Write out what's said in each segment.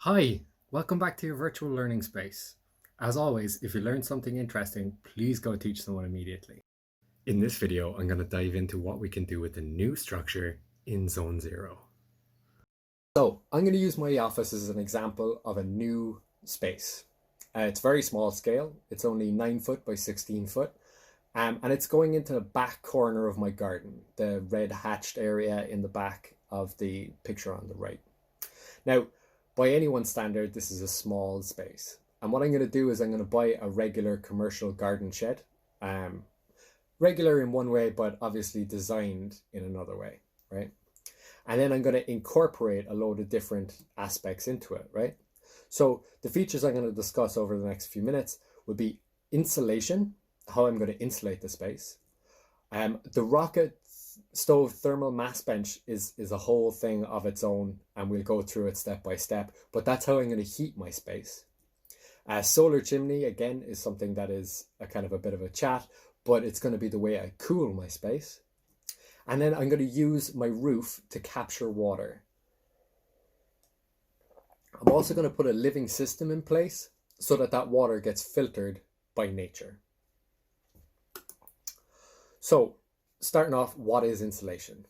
Hi, welcome back to your virtual learning space. As always, if you learned something interesting, please go teach someone immediately. In this video, I'm going to dive into what we can do with the new structure in Zone 0. So I'm going to use my office as an example of a new space. It's very small scale. It's only 9 foot by 16 foot. And it's going into the back corner of my garden, the red hatched area in the back of the picture on the right. Now, by anyone's standard, this is a small space. And what I'm going to do is I'm going to buy a regular commercial garden shed. Regular in one way, but obviously designed in another way, right? And then I'm going to incorporate a load of different aspects into it, right? So the features I'm going to discuss over the next few minutes would be insulation, how I'm going to insulate the space. The rocket stove thermal mass bench is a whole thing of its own, and we'll go through it step by step, but that's how I'm going to heat my space. Solar chimney, again, is something that is a kind of a bit of a chat, but it's going to be the way I cool my space. And then I'm going to use my roof to capture water. I'm also going to put a living system in place so that that water gets filtered by nature. So starting off, what is insulation,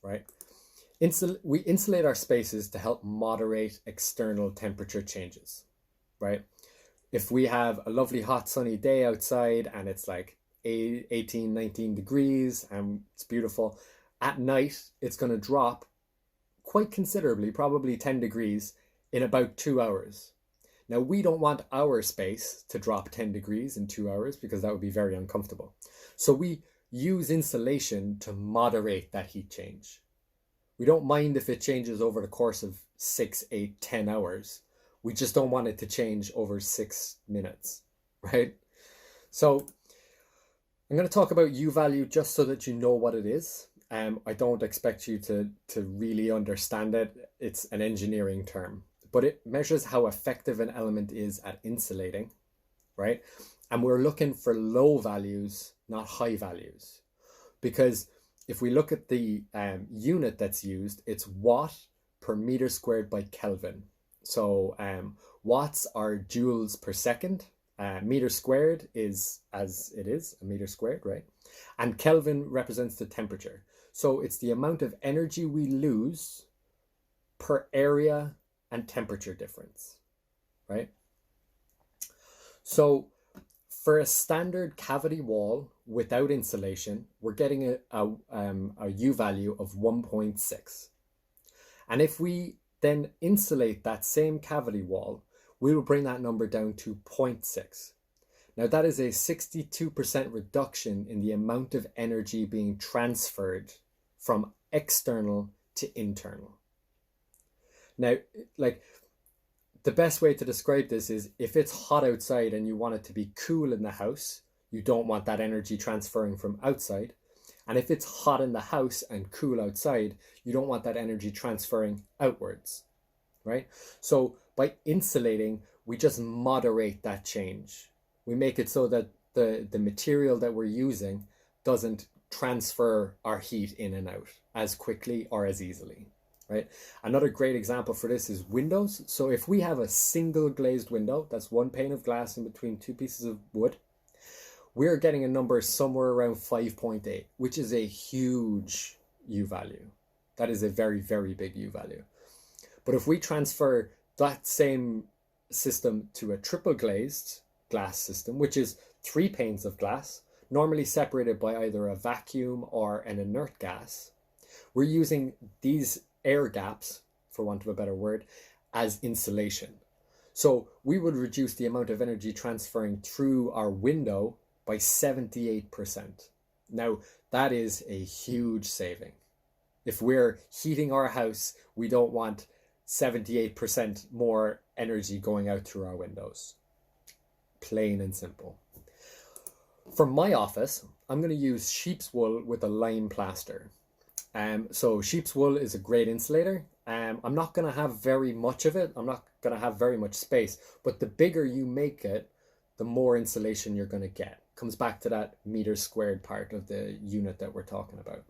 right? We insulate our spaces to help moderate external temperature changes, right? If we have a lovely hot sunny day outside and it's like 18, 19 degrees and it's beautiful, at night it's going to drop quite considerably, probably 10 degrees in about 2 hours. Now, we don't want our space to drop 10 degrees in 2 hours because that would be very uncomfortable. So we use insulation to moderate that heat change. We don't mind if it changes over the course of 6, 8, 10 hours. We just don't want it to change over 6 minutes, right? So I'm going to talk about U value just so that you know what it is. I don't expect you to really understand it. It's an engineering term, but it measures how effective an element is at insulating, right? And we're looking for low values, not high values. Because if we look at the unit that's used, it's watt per meter squared by Kelvin. So watts are joules per second. Meter squared is as it is, a meter squared, right? And Kelvin represents the temperature. So it's the amount of energy we lose per area and temperature difference, right? So for a standard cavity wall without insulation, we're getting a U value of 1.6. And if we then insulate that same cavity wall, we will bring that number down to 0.6. Now that is a 62% reduction in the amount of energy being transferred from external to internal. Now, like, the best way to describe this is if it's hot outside and you want it to be cool in the house, you don't want that energy transferring from outside. And if it's hot in the house and cool outside, you don't want that energy transferring outwards, right? So by insulating, we just moderate that change. We make it so that the material that we're using doesn't transfer our heat in and out as quickly or as easily, right? Another great example for this is windows. So if we have a single glazed window, that's one pane of glass in between two pieces of wood, we're getting a number somewhere around 5.8, which is a huge U value. That is a very, very big U value. But if we transfer that same system to a triple glazed glass system, which is 3 panes of glass, normally separated by either a vacuum or an inert gas, we're using these air gaps, for want of a better word, as insulation. So we would reduce the amount of energy transferring through our window by 78%. Now, that is a huge saving. If we're heating our house, we don't want 78% more energy going out through our windows. Plain and simple. For my office, I'm going to use sheep's wool with a lime plaster. So sheep's wool is a great insulator. I'm not going to have very much of it. I'm not going to have very much space, but the bigger you make it, the more insulation you're going to get. Comes back to that meter squared part of the unit that we're talking about.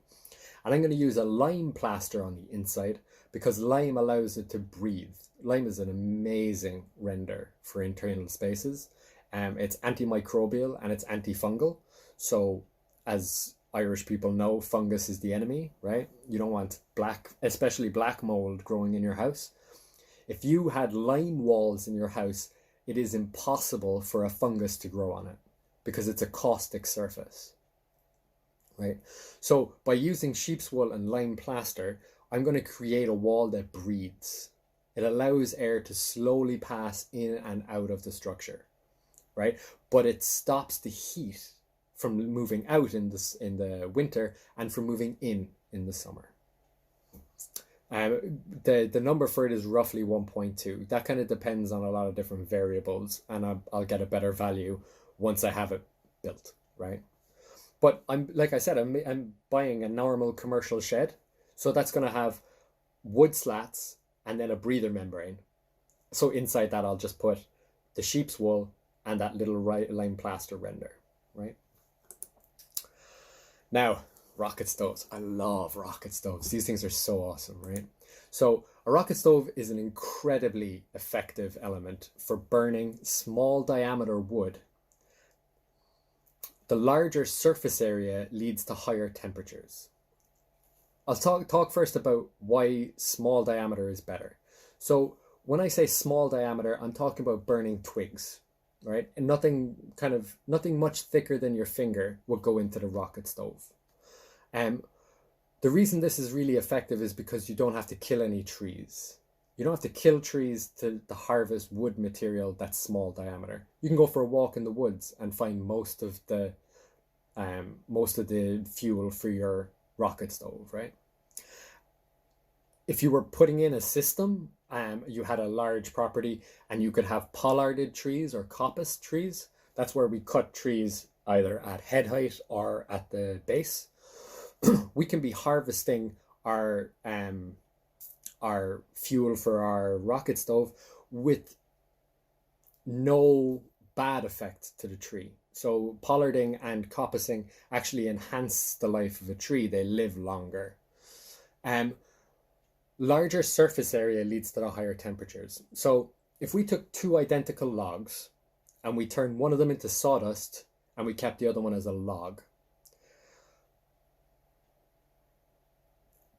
And I'm going to use a lime plaster on the inside because lime allows it to breathe. Lime is an amazing render for internal spaces. It's antimicrobial and it's antifungal. So as Irish people know, fungus is the enemy, right? You don't want especially black mold growing in your house. If you had lime walls in your house, it is impossible for a fungus to grow on it because it's a caustic surface, right? So by using sheep's wool and lime plaster, I'm going to create a wall that breathes. It allows air to slowly pass in and out of the structure, right? But it stops the heat from moving out in the winter and from moving in the summer. The number for it is roughly 1.2. That kind of depends on a lot of different variables, and I'll get a better value once I have it built, right? But like I said, I'm buying a normal commercial shed, so that's going to have wood slats and then a breather membrane. So inside that, I'll just put the sheep's wool and that little lime plaster render, right? Now, rocket stoves. I love rocket stoves. These things are so awesome, right? So a rocket stove is an incredibly effective element for burning small diameter wood. The larger surface area leads to higher temperatures. I'll talk first about why small diameter is better. So when I say small diameter, I'm talking about burning twigs, right? And nothing much thicker than your finger would go into the rocket stove. The reason this is really effective is because you don't have to kill any trees. You don't have to kill trees to harvest wood material that's small diameter. You can go for a walk in the woods and find most of the fuel for your rocket stove, right? If you were putting in a system, you had a large property and you could have pollarded trees or coppice trees. That's where we cut trees either at head height or at the base. We can be harvesting our fuel for our rocket stove with no bad effect to the tree. So pollarding and coppicing actually enhance the life of a tree. They live longer. Larger surface area leads to the higher temperatures. So if we took two identical logs and we turned one of them into sawdust and we kept the other one as a log,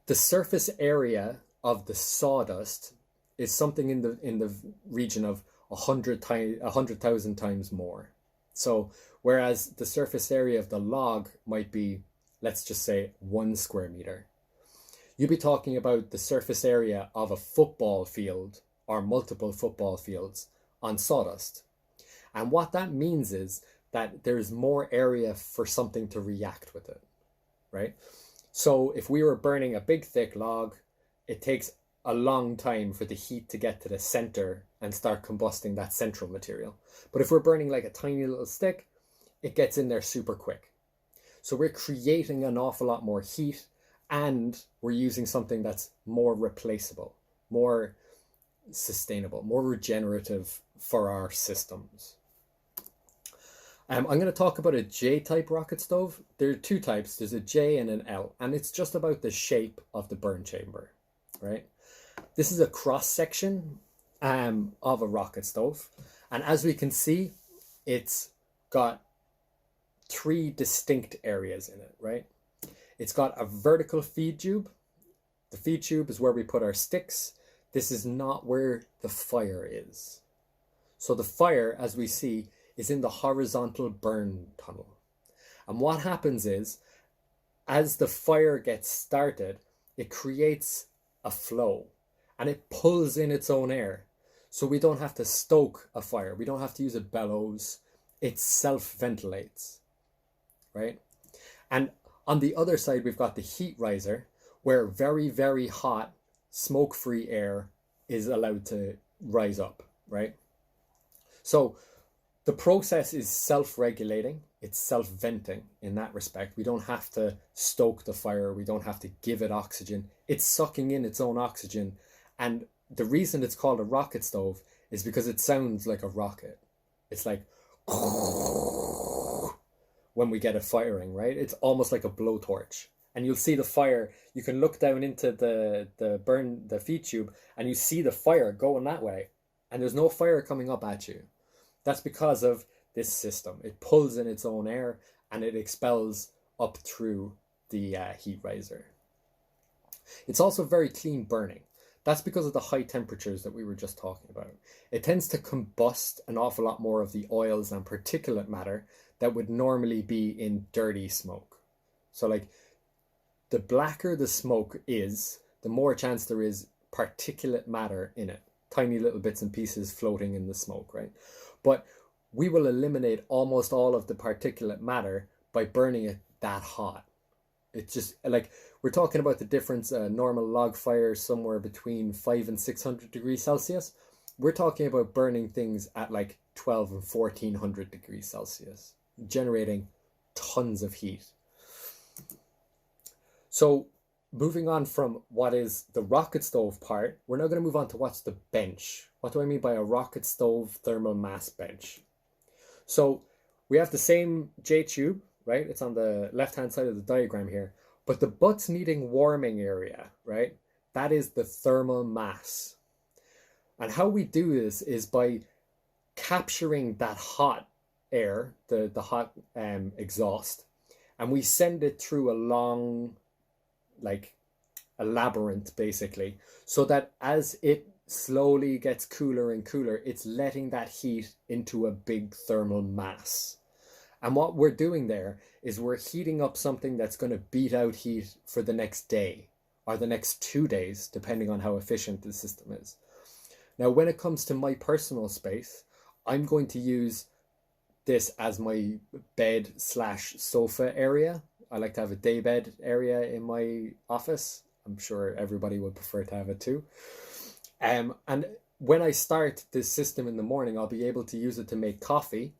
the surface area of the sawdust is something in the region of 100,000 times more. So whereas the surface area of the log might be, let's just say, 1 square meter, you'd be talking about the surface area of a football field or multiple football fields on sawdust. And what that means is that there's more area for something to react with it, right? So if we were burning a big thick log, it takes a long time for the heat to get to the center and start combusting that central material. But if we're burning like a tiny little stick, it gets in there super quick. So we're creating an awful lot more heat, and we're using something that's more replaceable, more sustainable, more regenerative for our systems. I'm going to talk about a J-type rocket stove. There are two types. There's a J and an L, and it's just about the shape of the burn chamber, right? This is a cross-section of a rocket stove. And as we can see, it's got 3 distinct areas in it, right? It's got a vertical feed tube. The feed tube is where we put our sticks. This is not where the fire is. So the fire, as we see, is in the horizontal burn tunnel. And what happens is, as the fire gets started, it creates a flow and it pulls in its own air. So we don't have to stoke a fire. We don't have to use a bellows. It self-ventilates, right? And on the other side, we've got the heat riser, where very, very hot, smoke-free air is allowed to rise up, right? So the process is self-regulating. It's self-venting in that respect. We don't have to stoke the fire. We don't have to give it oxygen. It's sucking in its own oxygen. And the reason it's called a rocket stove is because it sounds like a rocket. It's like when we get it firing, right? It's almost like a blowtorch. and you'll see the fire. You can look down into the feed tube, and you see the fire going that way, and there's no fire coming up at you. That's because of this system. It pulls in its own air and it expels up through the heat riser. It's also very clean burning. That's because of the high temperatures that we were just talking about. It tends to combust an awful lot more of the oils and particulate matter that would normally be in dirty smoke. So like the blacker the smoke is, the more chance there is particulate matter in it. Tiny little bits and pieces floating in the smoke, right? But we will eliminate almost all of the particulate matter by burning it that hot. It's just like we're talking about the difference. Normal log fire somewhere between 500 and 600 degrees Celsius. We're talking about burning things at like 12 and 1400 degrees Celsius, generating tons of heat. So moving on from what is the rocket stove part, we're now going to move on to what's the bench. What do I mean by a rocket stove thermal mass bench? So we have the same J tube, right? It's on the left-hand side of the diagram here. But the butts needing warming area, right? That is the thermal mass. And how we do this is by capturing that hot air, the hot exhaust, and we send it through a long, like a labyrinth basically, so that as it slowly gets cooler and cooler, it's letting that heat into a big thermal mass. And what we're doing there is we're heating up something that's going to beat out heat for the next day or the next 2 days, depending on how efficient the system is. Now, when it comes to my personal space, I'm going to use this as my bed slash sofa area. I like to have a day bed area in my office. I'm sure everybody would prefer to have it too. And when I start this system in the morning, I'll be able to use it to make coffee.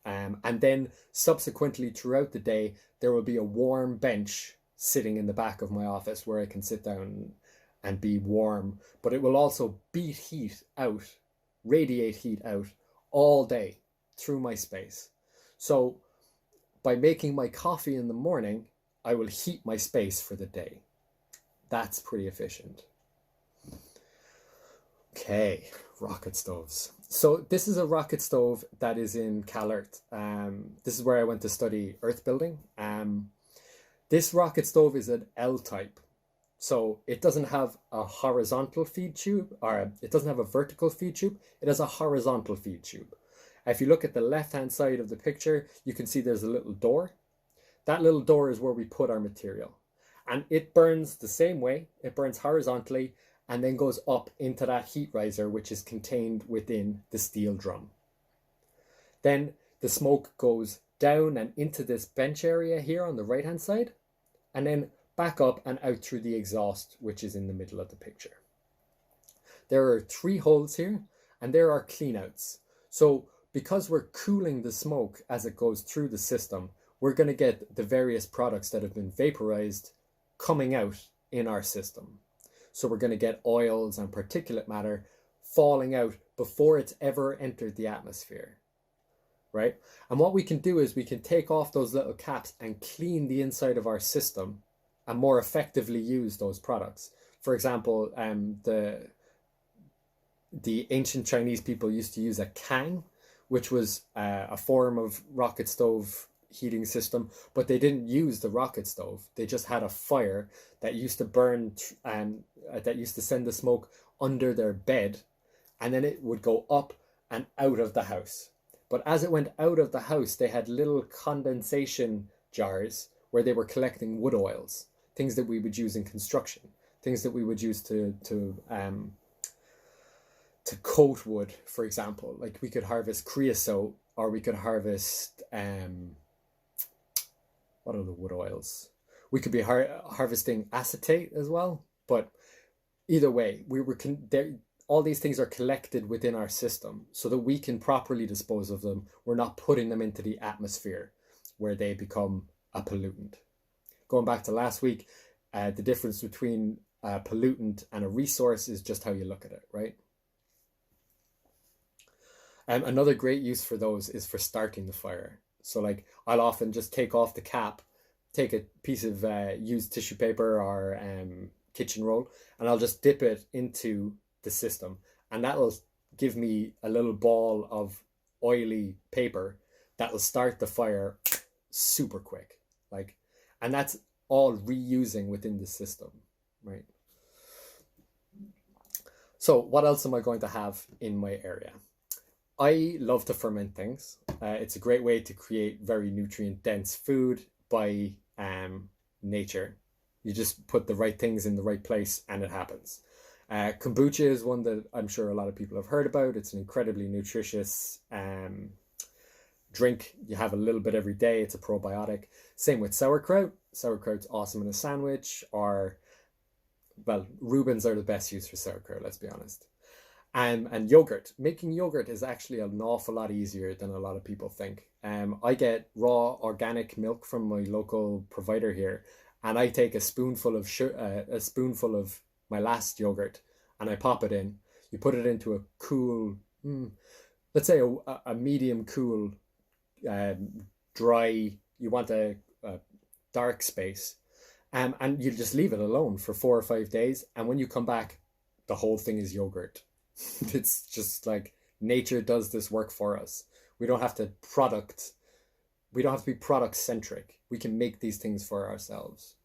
And then subsequently throughout the day, there will be a warm bench sitting in the back of my office where I can sit down and be warm. But it will also beat heat out, radiate heat out all day through my space. So by making my coffee in the morning, I will heat my space for the day. That's pretty efficient. Okay, rocket stoves. So this is a rocket stove that is in CalEarth. This is where I went to study earth building. This rocket stove is an L type. So it doesn't have a horizontal feed tube, or it doesn't have a vertical feed tube. It has a horizontal feed tube. If you look at the left-hand side of the picture, you can see there's a little door. That little door is where we put our material. And it burns the same way. It burns horizontally and then goes up into that heat riser, which is contained within the steel drum. Then the smoke goes down and into this bench area here on the right-hand side, and then back up and out through the exhaust, which is in the middle of the picture. There are 3 holes here, and there are cleanouts. So because we're cooling the smoke as it goes through the system, we're going to get the various products that have been vaporized coming out in our system. So we're going to get oils and particulate matter falling out before it's ever entered the atmosphere, right? And what we can do is we can take off those little caps and clean the inside of our system and more effectively use those products. For example, the ancient Chinese people used to use a kang, which was a form of rocket stove heating system, but they didn't use the rocket stove. They just had a fire that used to burn and that used to send the smoke under their bed, and then it would go up and out of the house. But as it went out of the house, they had little condensation jars where they were collecting wood oils, things that we would use in construction, things that we would use to coat wood, for example. Like we could harvest creosote, or we could harvest what are the wood oils? We could be harvesting acetate as well. But either way, all these things are collected within our system so that we can properly dispose of them. We're not putting them into the atmosphere where they become a pollutant. Going back to last week, the difference between a pollutant and a resource is just how you look at it, right? Another great use for those is for starting the fire. So like I'll often just take off the cap, take a piece of used tissue paper or kitchen roll, and I'll just dip it into the system, and that'll give me a little ball of oily paper that'll start the fire super quick. Like, and that's all reusing within the system, right? So what else am I going to have in my area? I love to ferment things. It's a great way to create very nutrient dense food by nature. You just put the right things in the right place and it happens. Kombucha is one that I'm sure a lot of people have heard about. It's an incredibly nutritious drink. You have a little bit every day. It's a probiotic. Same with sauerkraut. Sauerkraut's awesome in a sandwich, or, well, Reubens are the best use for sauerkraut, let's be honest. And yogurt. Making yogurt is actually an awful lot easier than a lot of people think. I get raw organic milk from my local provider here, and I take a spoonful of my last yogurt, and I pop it in. You put it into a cool, let's say a medium cool, dry. You want a dark space, and you just leave it alone for 4 or 5 days, and when you come back, the whole thing is yogurt. It's just like nature does this work for us. We don't have to be product centric. We can make these things for ourselves.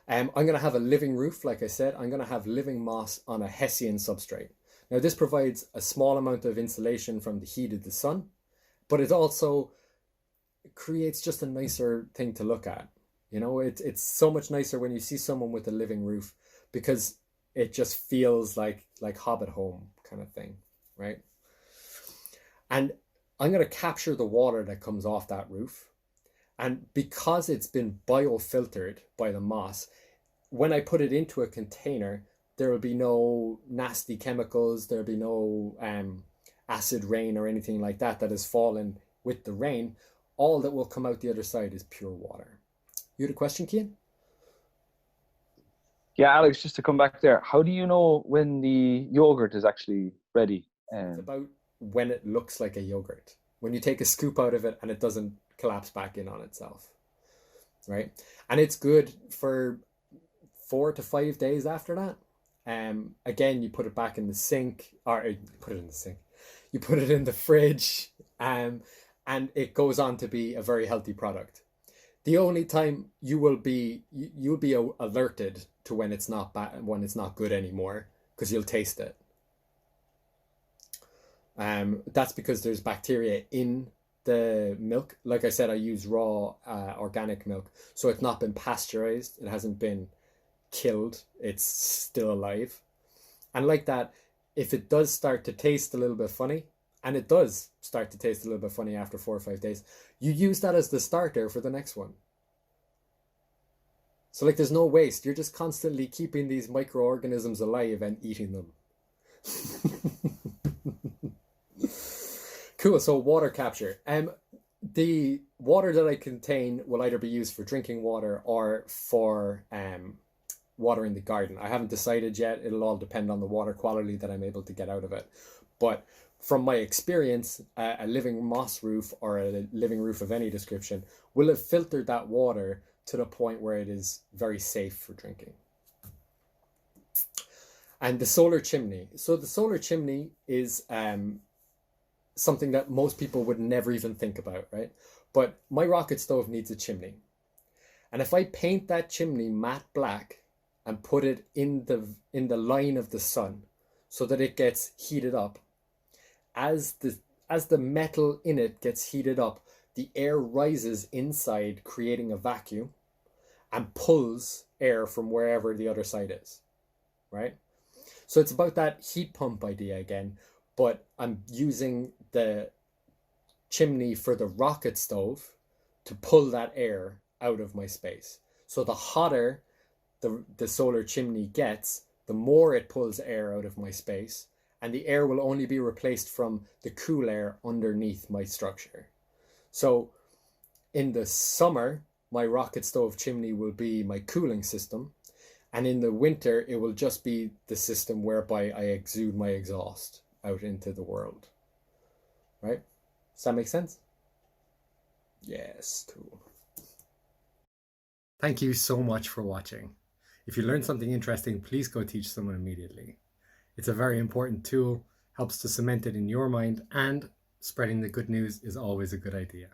I'm going to have a living roof, like I said. I'm going to have living moss on a Hessian substrate. Now, this provides a small amount of insulation from the heat of the sun, but it also creates just a nicer thing to look at. You know, it's so much nicer when you see someone with a living roof, because it just feels like Hobbit home kind of thing, right? And I'm going to capture the water that comes off that roof. And because it's been biofiltered by the moss, when I put it into a container, there will be no nasty chemicals. There'll be no acid rain or anything like that has fallen with the rain. All that will come out the other side is pure water. You had a question, Cian? Yeah, Alex, just to come back there, how do you know when the yogurt is actually ready? It's about when it looks like a yogurt. When you take a scoop out of it and it doesn't collapse back in on itself, right? And it's good for 4 to 5 days after that. Again, you put it back in the sink, or put it in the sink. You put it in the fridge, and it goes on to be a very healthy product. The only time you'll be alerted to when it's not bad, when it's not good anymore, because you'll taste it. That's because there's bacteria in the milk. Like I said, I use raw organic milk, so it's not been pasteurized. It hasn't been killed. It's still alive. And like that, if it does start to taste a little bit funny, and it does start to taste a little bit funny after 4 or 5 days, you use that as the starter for the next one. So like, there's no waste. You're just constantly keeping these microorganisms alive and eating them. Cool. So water capture. The water that I contain will either be used for drinking water or for water in the garden. I haven't decided yet. It'll all depend on the water quality that I'm able to get out of it. But from my experience, a living moss roof or a living roof of any description will have filtered that water to the point where it is very safe for drinking. And the solar chimney. So the solar chimney is something that most people would never even think about, right? But my rocket stove needs a chimney. And if I paint that chimney matte black and put it in the line of the sun so that it gets heated up, as the metal in it gets heated up, the air rises inside, creating a vacuum and pulls air from wherever the other side is, right? So it's about that heat pump idea again, but I'm using the chimney for the rocket stove to pull that air out of my space. So the hotter the solar chimney gets, the more it pulls air out of my space, and the air will only be replaced from the cool air underneath my structure. So in the summer, my rocket stove chimney will be my cooling system, and in the winter, it will just be the system whereby I exude my exhaust out into the world. Right? Does that make sense? Yes, cool. Thank you so much for watching. If you learned something interesting, please go teach someone immediately. It's a very important tool, helps to cement it in your mind, and spreading the good news is always a good idea.